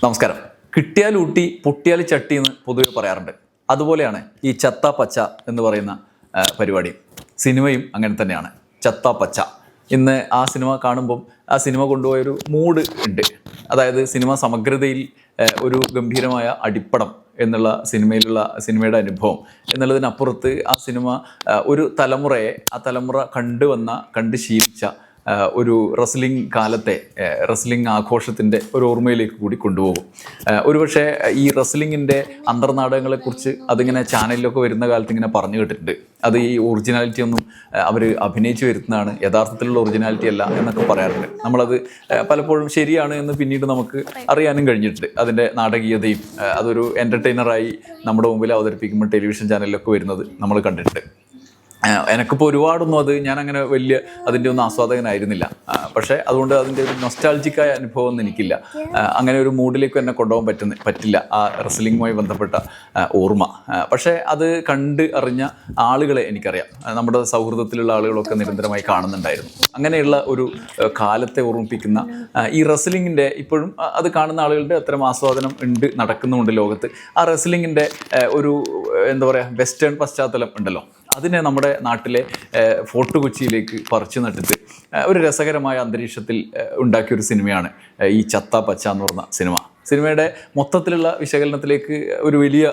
നമസ്കാരം. കിട്ടിയാൽ ഊട്ടി പൊട്ടിയാൽ ചട്ടി എന്ന് പൊതുവെ പറയാറുണ്ട്. അതുപോലെയാണ് ഈ ചത്ത പച്ച എന്ന് പറയുന്ന പരിപാടി. സിനിമയും അങ്ങനെ തന്നെയാണ്. ചത്ത പച്ച. ഇന്ന് ആ സിനിമ കാണുമ്പം ആ സിനിമ കൊണ്ടുപോയൊരു മൂഡ് ഉണ്ട്. അതായത് സിനിമ സമഗ്രതയിൽ ഒരു ഗംഭീരമായ അടിപ്പടം എന്നുള്ള സിനിമയുടെ അനുഭവം എന്നുള്ളതിനപ്പുറത്ത് ആ സിനിമ ഒരു തലമുറയെ ആ തലമുറ കണ്ട് ശീലിച്ച ഒരു റെസ്ലിംഗ് കാലത്തെ റെസ്ലിംഗ് ആഘോഷത്തിൻ്റെ ഒരു ഓർമ്മയിലേക്ക് കൂടി കൊണ്ടുപോകും. ഒരുപക്ഷെ ഈ റെസ്ലിങ്ങിൻ്റെ അന്തർനാടകങ്ങളെക്കുറിച്ച് അതിങ്ങനെ ചാനലിലൊക്കെ വരുന്ന കാലത്ത് ഇങ്ങനെ പറഞ്ഞു കേട്ടിട്ടുണ്ട്. അത് ഈ ഒറിജിനാലിറ്റി ഒന്നും അവർ അഭിനയിച്ച് വരുന്നതാണ്, യഥാർത്ഥത്തിലുള്ള ഒറിജിനാലിറ്റി അല്ല എന്നൊക്കെ പറയാറുണ്ട്. നമ്മളത് പലപ്പോഴും ശരിയാണ് എന്ന് പിന്നീട് നമുക്ക് അറിയാനും കഴിഞ്ഞിട്ടുണ്ട്. അതിൻ്റെ നാടകീയതയും അതൊരു എൻ്റർടൈനറായി നമ്മുടെ മുമ്പിൽ അവതരിപ്പിക്കുമ്പോൾ ടെലിവിഷൻ ചാനലിലൊക്കെ വരുന്നത് നമ്മൾ കണ്ടിട്ടുണ്ട്. എനിക്കിപ്പോൾ ഒരുപാടൊന്നും ഞാൻ അങ്ങനെ വലിയ അതിൻ്റെ ഒന്നും ആസ്വാദകനായിരുന്നില്ല. പക്ഷേ അതുകൊണ്ട് അതിൻ്റെ ഒരു നൊസ്റ്റാൾജിക്കായ അനുഭവം ഒന്നും എനിക്കില്ല. അങ്ങനെ ഒരു മൂഡിലേക്ക് എന്നെ കൊണ്ടുപോകാൻ പറ്റില്ല ആ റെസ്ലിങ്ങുമായി ബന്ധപ്പെട്ട ഓർമ്മ. പക്ഷേ അത് കണ്ട് അറിഞ്ഞ ആളുകളെ എനിക്കറിയാം. നമ്മുടെ സൗഹൃദത്തിലുള്ള ആളുകളൊക്കെ നിരന്തരമായി കാണുന്നുണ്ടായിരുന്നു. അങ്ങനെയുള്ള ഒരു കാലത്തെ ഓർമ്മിപ്പിക്കുന്ന ഈ റെസ്ലിങ്ങിൻ്റെ ഇപ്പോഴും അത് കാണുന്ന ആളുകളുടെ അത്തരം ആസ്വാദനം നടക്കുന്നുമുണ്ട് ലോകത്ത്. ആ റെസ്ലിങ്ങിൻ്റെ ഒരു എന്താ പറയുക വെസ്റ്റേൺ പശ്ചാത്തലം ഉണ്ടല്ലോ, അതിനെ നമ്മുടെ നാട്ടിലെ ഫോർട്ട് കൊച്ചിയിലേക്ക് പറിച്ചു നട്ടിട്ട് ഒരു രസകരമായ അന്തരീക്ഷത്തിൽ ഉണ്ടാക്കിയൊരു സിനിമയാണ് ഈ ചത്ത പച്ച എന്ന് പറഞ്ഞ സിനിമയുടെ മൊത്തത്തിലുള്ള വിശകലനത്തിലേക്ക് ഒരു വലിയ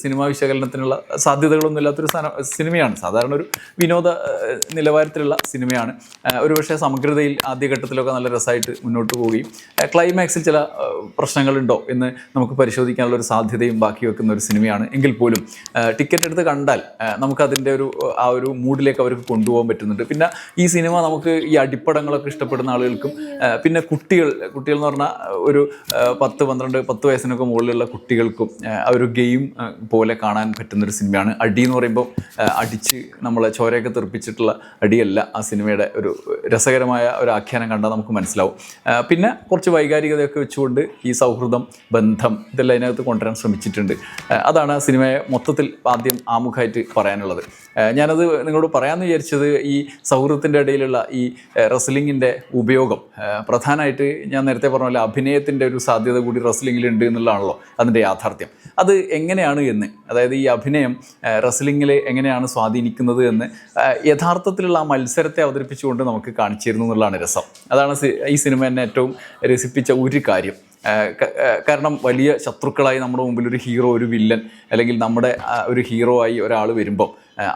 സിനിമാ വിശകലനത്തിനുള്ള സാധ്യതകളൊന്നും ഇല്ലാത്തൊരു സിനിമയാണ്. സാധാരണ ഒരു വിനോദ നിലവാരത്തിലുള്ള സിനിമയാണ്. ഒരുപക്ഷെ സമഗ്രതയിൽ ആദ്യഘട്ടത്തിലൊക്കെ നല്ല രസമായിട്ട് മുന്നോട്ട് പോവുകയും ക്ലൈമാക്സിൽ ചില പ്രശ്നങ്ങളുണ്ടോ എന്ന് നമുക്ക് പരിശോധിക്കാനുള്ള ഒരു സാധ്യതയും ബാക്കി വെക്കുന്ന ഒരു സിനിമയാണ്. എങ്കിൽ പോലും ടിക്കറ്റ് എടുത്ത് കണ്ടാൽ നമുക്കതിൻ്റെ ആ ഒരു മൂഡിലേക്ക് അവർക്ക് കൊണ്ടുപോകാൻ പറ്റുന്നുണ്ട്. പിന്നെ ഈ സിനിമ നമുക്ക് ഈ അടിപ്പടങ്ങളൊക്കെ ഇഷ്ടപ്പെടുന്ന ആളുകൾക്കും പിന്നെ കുട്ടികൾ എന്ന് പറഞ്ഞാൽ ഒരു 10 വയസ്സിനൊക്കെ മുകളിലുള്ള കുട്ടികൾക്കും ആ ഒരു ഗെയിം പോലെ കാണാൻ പറ്റുന്നൊരു സിനിമയാണ്. അടി എന്ന് പറയുമ്പോൾ അടിച്ച് നമ്മളെ ചോരയൊക്കെ തെറിപ്പിച്ചിട്ടുള്ള അടിയല്ല ആ സിനിമയുടെ ഒരു രസകരമായ ഒരു ആഖ്യാനം കണ്ടാൽ നമുക്ക് മനസ്സിലാവും. പിന്നെ കുറച്ച് വൈകാരികതയൊക്കെ വെച്ചുകൊണ്ട് ഈ സൗഹൃദം, ബന്ധം ഇതെല്ലാം അതിനകത്ത് കൊണ്ടുവരാൻ ശ്രമിച്ചിട്ടുണ്ട്. അതാണ് ആ സിനിമയെ മൊത്തത്തിൽ ആദ്യം ആമുഖമായിട്ട് പറയാനുള്ളത്. ഞാനത് നിങ്ങളോട് പറയാമെന്ന് വിചാരിച്ചത് ഈ സൗഹൃദത്തിൻ്റെ ഇടയിലുള്ള ഈ റെസ്ലിങ്ങിൻ്റെ ഉപയോഗം പ്രധാനമായിട്ട് ഞാൻ നേരത്തെ പറഞ്ഞ പോലെ അഭിനയത്തിൻ്റെ ഒരു സാധ്യത കൂടി റെസ്ലിങ്ങിലുണ്ട് എന്നുള്ളതാണല്ലോ അതിൻ്റെ യാഥാർത്ഥ്യം. അത് എങ്ങനെയാണ് എന്ന്, അതായത് ഈ അഭിനയം റെസ്ലിങ്ങിൽ എങ്ങനെയാണ് സ്വാധീനിക്കുന്നത് എന്ന് യഥാർത്ഥത്തിലുള്ള ആ മത്സരത്തെ അവതരിപ്പിച്ചുകൊണ്ട് നമുക്ക് കാണിച്ചു തരുന്നു എന്നുള്ളതാണ് രസം. അതാണ് ഈ സിനിമ എന്നെ ഏറ്റവും രസിപ്പിച്ച ഒരു കാര്യം. കാരണം വലിയ ശത്രുക്കളായി നമ്മുടെ മുമ്പിൽ ഒരു ഹീറോ, ഒരു വില്ലൻ, അല്ലെങ്കിൽ നമ്മുടെ ഒരു ഹീറോ ആയി ഒരാൾ വരുമ്പം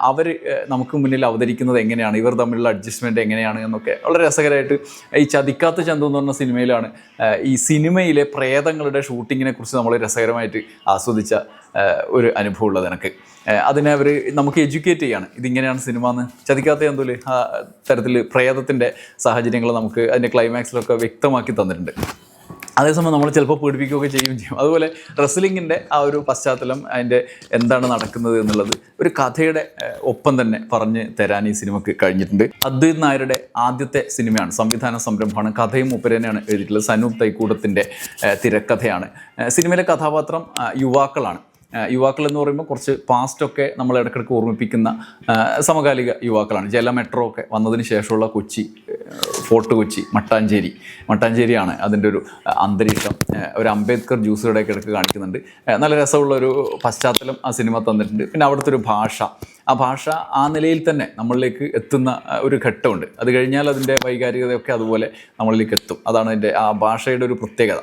അവർ നമുക്ക് മുന്നിൽ അവതരിക്കുന്നത് എങ്ങനെയാണ്, ഇവർ തമ്മിലുള്ള അഡ്ജസ്റ്റ്മെൻറ്റ് എങ്ങനെയാണ് എന്നൊക്കെ വളരെ രസകരമായിട്ട് ഈ ചതിക്കാത്ത ചന്തു എന്ന് പറഞ്ഞ സിനിമയിലാണ് ഈ സിനിമയിലെ പ്രേതങ്ങളുടെ ഷൂട്ടിങ്ങിനെ കുറിച്ച് നമ്മൾ രസകരമായിട്ട് ആസ്വദിച്ച ഒരു അനുഭവം ഉള്ളത് എനിക്ക്. അതിനെ അവർ നമുക്ക് എഡ്യൂക്കേറ്റ് ചെയ്യാണ്, ഇതിങ്ങനെയാണ് സിനിമ എന്ന്. ചതിക്കാത്ത ചന്തുവിൽ ആ തരത്തിൽ പ്രേതത്തിൻ്റെ സാഹചര്യങ്ങൾ നമുക്ക് അതിൻ്റെ ക്ലൈമാക്സിലൊക്കെ വ്യക്തമാക്കി തന്നിട്ടുണ്ട്. അതേസമയം നമ്മൾ ചിലപ്പോൾ പീഡിപ്പിക്കുകയൊക്കെ ചെയ്യും. അതുപോലെ റെസ്ലിങ്ങിൻ്റെ ആ ഒരു പശ്ചാത്തലം, അതിൻ്റെ എന്താണ് നടക്കുന്നത് എന്നുള്ളത് ഒരു കഥയുടെ ഒപ്പം തന്നെ പറഞ്ഞ് തരാൻ ഈ സിനിമയ്ക്ക് കഴിഞ്ഞിട്ടുണ്ട്. അദ്വൈത് നായരുടെ ആദ്യത്തെ സിനിമയാണ്, സംവിധാന സംരംഭമാണ്. കഥയും മുപ്പരനെയാണ് എഴുതിയിട്ടുള്ളത്. സനൂപ് തൈക്കൂടത്തിൻ്റെ തിരക്കഥയാണ്. സിനിമയിലെ കഥാപാത്രം യുവാക്കളാണ്. യുവാക്കൾ എന്ന് പറയുമ്പോൾ കുറച്ച് പാസ്റ്റൊക്കെ നമ്മൾ ഇടയ്ക്കിടയ്ക്ക് ഓർമ്മിപ്പിക്കുന്ന സമകാലിക യുവാക്കളാണ്. ജല മെട്രോ ഒക്കെ വന്നതിന് ശേഷമുള്ള കൊച്ചി, ഫോർട്ട് കൊച്ചി, മട്ടാഞ്ചേരിയാണ് അതിൻ്റെ ഒരു അന്തരീക്ഷം. ഒരു അംബേദ്കർ ജ്യൂസ് കടയൊക്കെ ഇടയ്ക്ക് കാണിക്കുന്നുണ്ട്. നല്ല രസമുള്ളൊരു പശ്ചാത്തലം ആ സിനിമ തന്നിട്ടുണ്ട്. പിന്നെ അവിടുത്തെ ഒരു ആ ഭാഷ ആ നിലയിൽ തന്നെ നമ്മളിലേക്ക് എത്തുന്ന ഒരു ഘട്ടമുണ്ട്. അത് കഴിഞ്ഞാൽ അതിൻ്റെ വൈകാരികതയൊക്കെ അതുപോലെ നമ്മളിലേക്ക് എത്തും. അതാണ് അതിൻ്റെ ആ ഭാഷയുടെ ഒരു പ്രത്യേകത.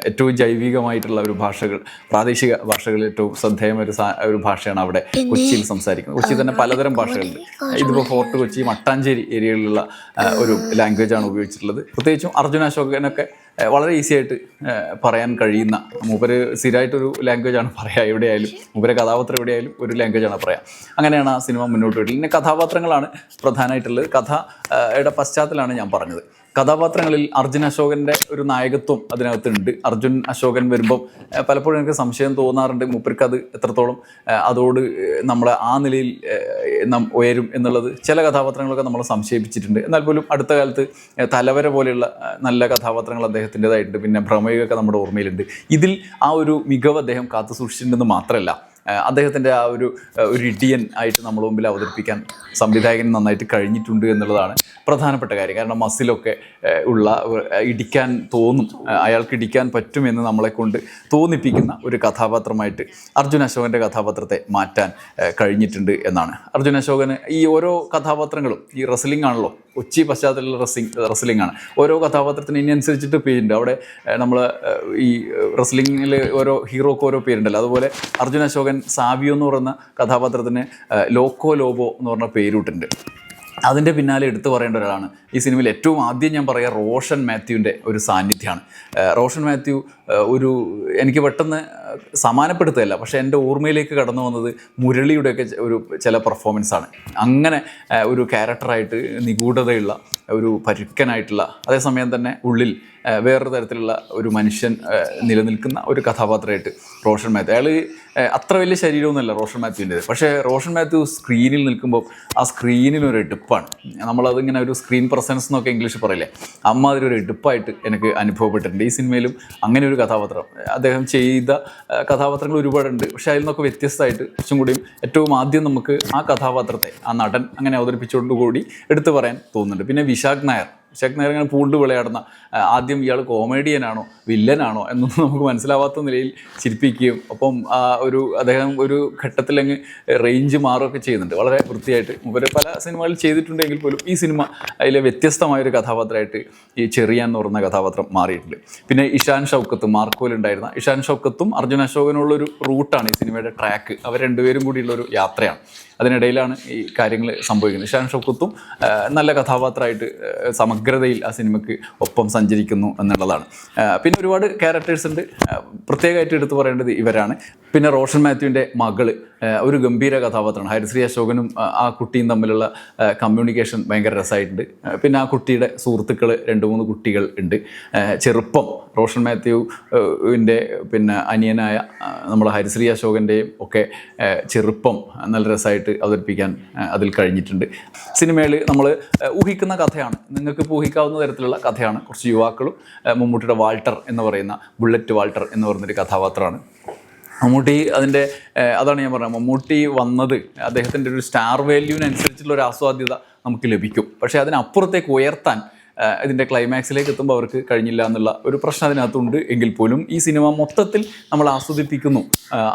ഏറ്റവും ജൈവികമായിട്ടുള്ള ഒരു ഭാഷകൾ, പ്രാദേശിക ഭാഷകളിൽ ഏറ്റവും ശ്രദ്ധേയമായ ഒരു ഭാഷയാണ് അവിടെ കൊച്ചിയിൽ സംസാരിക്കുന്നത്. കൊച്ചിയിൽ തന്നെ പലതരം ഭാഷകളുണ്ട്. ഇതിപ്പോൾ ഫോർട്ട് കൊച്ചി, മട്ടാഞ്ചേരി ഏരിയയിലുള്ള ഒരു ലാംഗ്വേജാണ് ഉപയോഗിച്ചിട്ടുള്ളത്. പ്രത്യേകിച്ചും അർജുന അശോകനൊക്കെ വളരെ ഈസി ആയിട്ട് പറയാൻ കഴിയുന്ന, മൂപ്പര് സ്ഥിരമായിട്ടൊരു ലാംഗ്വേജാണ് പറയുക. എവിടെയായാലും മൂപ്പരെ കഥാപാത്രം എവിടെയായാലും ഒരു ലാംഗ്വേജാണ് പറയുക. അങ്ങനെയാണ് ആ സിനിമ മുന്നോട്ട് പോയിട്ടുള്ളത്. പിന്നെ കഥാപാത്രങ്ങളാണ് പ്രധാനമായിട്ടുള്ളത്. കഥയുടെ പശ്ചാത്തലമാണ് ഞാൻ പറഞ്ഞത്. കഥാപാത്രങ്ങളിൽ അർജുൻ അശോകൻ്റെ ഒരു നായകത്വം അതിനകത്തുണ്ട്. അർജുൻ അശോകൻ വരുമ്പം പലപ്പോഴും എനിക്ക് സംശയം തോന്നാറുണ്ട്, മൂപ്പർക്ക് അത് എത്രത്തോളം അതോട് നമ്മളെ ആ നിലയിൽ ഉയരും എന്നുള്ളത് ചില കഥാപാത്രങ്ങളൊക്കെ നമ്മൾ സംശയിപ്പിച്ചിട്ടുണ്ട്. എന്നാൽ പോലും അടുത്ത കാലത്ത് തലവര പോലെയുള്ള നല്ല കഥാപാത്രങ്ങൾ അദ്ദേഹത്തിൻ്റെതായിട്ടുണ്ട്. പിന്നെ ഭ്രമയുഗമൊക്കെ നമ്മുടെ ഓർമ്മയിലുണ്ട്. ഇതിൽ ആ ഒരു മികവ് അദ്ദേഹം കാത്തു സൂക്ഷിച്ചിട്ടുണ്ടെന്ന് മാത്രമല്ല അദ്ദേഹത്തിൻ്റെ ആ ഒരു ഇടിയൻ ആയിട്ട് നമ്മുടെ മുമ്പിൽ അവതരിപ്പിക്കാൻ സംവിധായകൻ നന്നായിട്ട് കഴിഞ്ഞിട്ടുണ്ട് എന്നുള്ളതാണ് പ്രധാനപ്പെട്ട കാര്യം. കാരണം മസിലൊക്കെ ഉള്ള ഇടിക്കാൻ തോന്നും, അയാൾക്ക് ഇടിക്കാൻ പറ്റുമെന്ന് നമ്മളെ കൊണ്ട് തോന്നിപ്പിക്കുന്ന ഒരു കഥാപാത്രമായിട്ട് അർജുൻ അശോകൻ്റെ കഥാപാത്രത്തെ മാറ്റാൻ കഴിഞ്ഞിട്ടുണ്ട് എന്നാണ്. അർജുൻ അശോകന് ഈ ഓരോ കഥാപാത്രങ്ങളും ഈ റെസ്ലിംഗ് ആണല്ലോ, കൊച്ചി പശ്ചാത്തലത്തിലുള്ള റെസ്ലിംഗ് ആണ്. ഓരോ കഥാപാത്രത്തിന് ഇതിനനുസരിച്ചിട്ട് പേരുണ്ട്. അവിടെ നമ്മൾ ഈ റെസ്ലിംഗിൽ ഓരോ ഹീറോക്ക് ഓരോ പേരുണ്ടല്ലോ, അതുപോലെ അർജുൻ അശോകൻ സാവിയോ എന്ന് പറയുന്ന കഥാപാത്രത്തിന് ലോക്കോ ലോബോ എന്ന് പറഞ്ഞ പേരിട്ടുണ്ട്. അതിൻ്റെ പിന്നാലെ എടുത്തു പറയേണ്ട ഒരാളാണ് ഈ സിനിമയിൽ ഏറ്റവും ആദ്യം ഞാൻ പറയുക റോഷൻ മാത്യുവിൻ്റെ ഒരു സാന്നിധ്യമാണ്. റോഷൻ മാത്യു എനിക്ക് പെട്ടെന്ന് സമാനപ്പെടുത്തുകയല്ല, പക്ഷേ എൻ്റെ ഓർമ്മയിലേക്ക് കടന്നു വന്നത് മുരളിയുടെയൊക്കെ ഒരു ചില പെർഫോമൻസാണ്. അങ്ങനെ ഒരു ക്യാരക്ടറായിട്ട് നിഗൂഢതയുള്ള ഒരു പരുക്കനായിട്ടുള്ള, അതേസമയം തന്നെ ഉള്ളിൽ വേറൊരു തരത്തിലുള്ള ഒരു മനുഷ്യൻ നിലനിൽക്കുന്ന ഒരു കഥാപാത്രമായിട്ട് റോഷൻ മാത്യു. അയാൾ അത്ര വലിയ ശരീരമൊന്നുമല്ല റോഷൻ മാത്യുവിൻ്റേത്, പക്ഷേ റോഷൻ മാത്യു സ്ക്രീനിൽ നിൽക്കുമ്പോൾ ആ സ്ക്രീനിലൊരു എടുപ്പാണ്. നമ്മളതിങ്ങനെ ഒരു സ്ക്രീൻ പ്രസൻസ് എന്നൊക്കെ ഇംഗ്ലീഷ് പറയില്ലേ, അമ്മാതിരി ഒരു എടുപ്പായിട്ട് എനിക്ക് അനുഭവപ്പെട്ടിട്ടുണ്ട്. ഈ സിനിമയിലും അങ്ങനെ ഒരു കഥാപാത്രം, അദ്ദേഹം ചെയ്ത കഥാപാത്രങ്ങൾ ഒരുപാടുണ്ട്, പക്ഷേ അതിൽ നിന്നൊക്കെ വ്യത്യസ്തമായിട്ട് കുറച്ചും കൂടിയും ഏറ്റവും ആദ്യം നമുക്ക് ആ കഥാപാത്രത്തെ, ആ നടൻ അങ്ങനെ അവതരിപ്പിച്ചുകൊണ്ടുകൂടി എടുത്തു പറയാൻ തോന്നുന്നുണ്ട്. പിന്നെ വിശാഖ് നായർ ഇങ്ങനെ പൂണ്ട് വിളയാടുന്ന, ആദ്യം ഇയാൾ കോമേഡിയനാണോ വില്ലനാണോ എന്നൊന്നും നമുക്ക് മനസ്സിലാവാത്ത നിലയിൽ ചിരിപ്പിക്കുകയും ഒപ്പം അദ്ദേഹം ഒരു ഘട്ടത്തിലങ്ങ് റേഞ്ച് മാറുകയൊക്കെ ചെയ്യുന്നുണ്ട്. വളരെ വൃത്തിയായിട്ട് ഇവർ പല സിനിമകളിൽ ചെയ്തിട്ടുണ്ടെങ്കിൽ പോലും ഈ സിനിമ അതിലെ വ്യത്യസ്തമായൊരു കഥാപാത്രമായിട്ട് ഈ ചെറിയാൻ എന്ന് പറയുന്ന കഥാപാത്രം മാറിയിട്ടുണ്ട്. പിന്നെ ഇഷാൻ ഷൗക്കത്ത്, മാർക്കോയിലുണ്ടായിരുന്ന ഇഷാൻ ഷൗക്കത്തും അർജുൻ അശോകനുള്ളൊരു റൂട്ടാണ് ഈ സിനിമയുടെ ട്രാക്ക്. അവർ രണ്ടുപേരും കൂടിയുള്ളൊരു യാത്രയാണ്. അതിനിടയിലാണ് ഈ കാര്യങ്ങൾ സംഭവിക്കുന്നത്. ഇഷാൻ ഷൗക്കത്തും നല്ല കഥാപാത്രമായിട്ട് സമഗ്രതയിൽ ആ സിനിമയ്ക്ക് ഒപ്പം സഞ്ചരിക്കുന്നു എന്നുള്ളതാണ്. പിന്നെ ഒരുപാട് ക്യാരക്ടേഴ്സ് ഉണ്ട്. പ്രത്യേകമായിട്ട് എടുത്തു പറയേണ്ടത് ഇവരാണ്. പിന്നെ റോഷൻ മാത്യുവിൻ്റെ മകള് ഒരു ഗംഭീര കഥാപാത്രമാണ്. ഹരിശ്രീ അശോകനും ആ കുട്ടിയും തമ്മിലുള്ള കമ്മ്യൂണിക്കേഷൻ ഭയങ്കര രസമായിട്ടുണ്ട്. പിന്നെ ആ കുട്ടിയുടെ സുഹൃത്തുക്കൾ 2-3 കുട്ടികൾ ഉണ്ട്. ചെറുപ്പം റോഷൻ മാത്യുവിൻ്റെ പിന്നെ അനിയനായ നമ്മൾ ഹരിശ്രീ അശോകൻ്റെയും ഒക്കെ ചെറുപ്പം നല്ല രസമായിട്ട് അവതരിപ്പിക്കാൻ അതിൽ കഴിഞ്ഞിട്ടുണ്ട്. സിനിമയിൽ നമ്മൾ ഊഹിക്കുന്ന കഥയാണ്, നിങ്ങൾക്ക് ഊഹിക്കാവുന്ന തരത്തിലുള്ള കഥയാണ്. കുറച്ച് യുവാക്കളും മമ്മൂട്ടിയുടെ വാൾട്ടർ എന്ന് പറയുന്ന ബുള്ളറ്റ് വാൾട്ടർ എന്ന് പറയുന്നൊരു കഥാപാത്രമാണ്. മമ്മൂട്ടി അതാണ് ഞാൻ പറഞ്ഞത്, മമ്മൂട്ടി വന്നത് അദ്ദേഹത്തിൻ്റെ ഒരു സ്റ്റാർ വാല്യൂവിനനുസരിച്ചുള്ള ഒരു ആസ്വാദ്യത നമുക്ക് ലഭിക്കും. പക്ഷേ അതിനപ്പുറത്തേക്ക് ഉയർത്താൻ ഇതിൻ്റെ ക്ലൈമാക്സിലേക്ക് എത്തുമ്പോൾ അവർക്ക് കഴിഞ്ഞില്ല എന്നുള്ള ഒരു പ്രശ്നം അതിനകത്തുണ്ട്. എങ്കിൽ പോലും ഈ സിനിമ മൊത്തത്തിൽ നമ്മൾ ആസ്വദിപ്പിക്കുന്നു.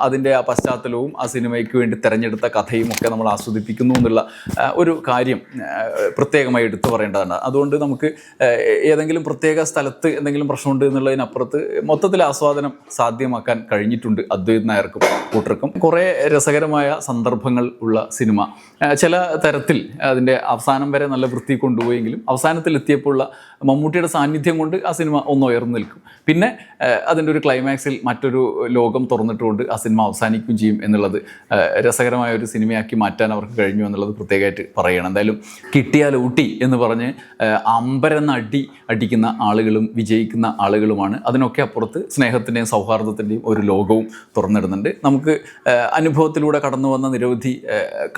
അതിൻ്റെ ആ പശ്ചാത്തലവും ആ സിനിമയ്ക്ക് വേണ്ടി തിരഞ്ഞെടുത്ത കഥയും ഒക്കെ നമ്മൾ ആസ്വദിപ്പിക്കുന്നു എന്നുള്ള ഒരു കാര്യം പ്രത്യേകമായി എടുത്തു പറയേണ്ടതാണ്. അതുകൊണ്ട് നമുക്ക് ഏതെങ്കിലും പ്രത്യേക സ്ഥലത്ത് എന്തെങ്കിലും പ്രശ്നമുണ്ട് എന്നുള്ളതിനപ്പുറത്ത് മൊത്തത്തിൽ ആസ്വാദനം സാധ്യമാക്കാൻ കഴിഞ്ഞിട്ടുണ്ട് അദ്വൈത് നായർക്കും കൂട്ടർക്കും. കുറേ രസകരമായ സന്ദർഭങ്ങൾ ഉള്ള സിനിമ. ചില തരത്തിൽ അതിൻ്റെ അവസാനം വരെ നല്ല വൃത്തി കൊണ്ടുപോയെങ്കിലും അവസാനത്തിലെത്തിയപ്പോൾ മമ്മൂട്ടിയുടെ സാന്നിധ്യം കൊണ്ട് ആ സിനിമ ഒന്ന് ഉയർന്നു നിൽക്കും. പിന്നെ അതിൻ്റെ ഒരു ക്ലൈമാക്സിൽ മറ്റൊരു ലോകം തുറന്നിട്ടുകൊണ്ട് ആ സിനിമ അവസാനിക്കുകയും ചെയ്യും എന്നുള്ളത് രസകരമായ ഒരു സിനിമയാക്കി മാറ്റാൻ അവർക്ക് കഴിഞ്ഞു എന്നുള്ളത് പ്രത്യേകമായിട്ട് പറയണം. എന്തായാലും കിട്ടിയാൽ ഊട്ടി എന്ന് പറഞ്ഞ് അമ്പരന്ന് അടിക്കുന്ന ആളുകളും വിജയിക്കുന്ന ആളുകളുമാണ്. അതിനൊക്കെ അപ്പുറത്ത് സ്നേഹത്തിൻ്റെയും സൗഹാർദ്ദത്തിൻ്റെയും ഒരു ലോകവും തുറന്നിടുന്നുണ്ട്. നമുക്ക് അനുഭവത്തിലൂടെ കടന്നു വന്ന നിരവധി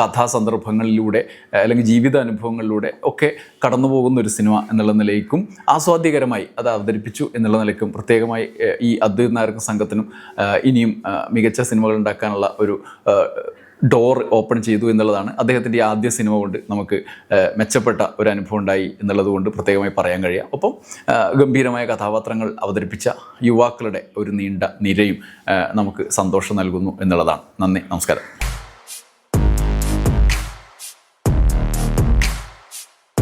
കഥാസന്ദർഭങ്ങളിലൂടെ അല്ലെങ്കിൽ ജീവിത അനുഭവങ്ങളിലൂടെ ഒക്കെ കടന്നു പോകുന്ന ഒരു സിനിമ എന്നുള്ള നിലയ്ക്കും ആസ്വാദ്യകരമായി അത് അവതരിപ്പിച്ചു എന്നുള്ള നിലയ്ക്കും പ്രത്യേകമായി ഈ അദ്വൈത് നായർക്ക് സംഘത്തിനും ഇനിയും മികച്ച സിനിമകൾ ഉണ്ടാക്കാനുള്ള ഒരു ഡോർ ഓപ്പൺ ചെയ്തു എന്നുള്ളതാണ്. അദ്ദേഹത്തിൻ്റെ ആദ്യ സിനിമ കൊണ്ട് നമുക്ക് മെച്ചപ്പെട്ട ഒരു അനുഭവം ഉണ്ടായി എന്നുള്ളത് കൊണ്ട് പ്രത്യേകമായി പറയാൻ കഴിയാം. ഒപ്പം ഗംഭീരമായ കഥാപാത്രങ്ങൾ അവതരിപ്പിച്ച യുവാക്കളുടെ ഒരു നീണ്ട നിരയും നമുക്ക് സന്തോഷം നൽകുന്നു എന്നുള്ളതാണ്. നന്ദി, നമസ്കാരം.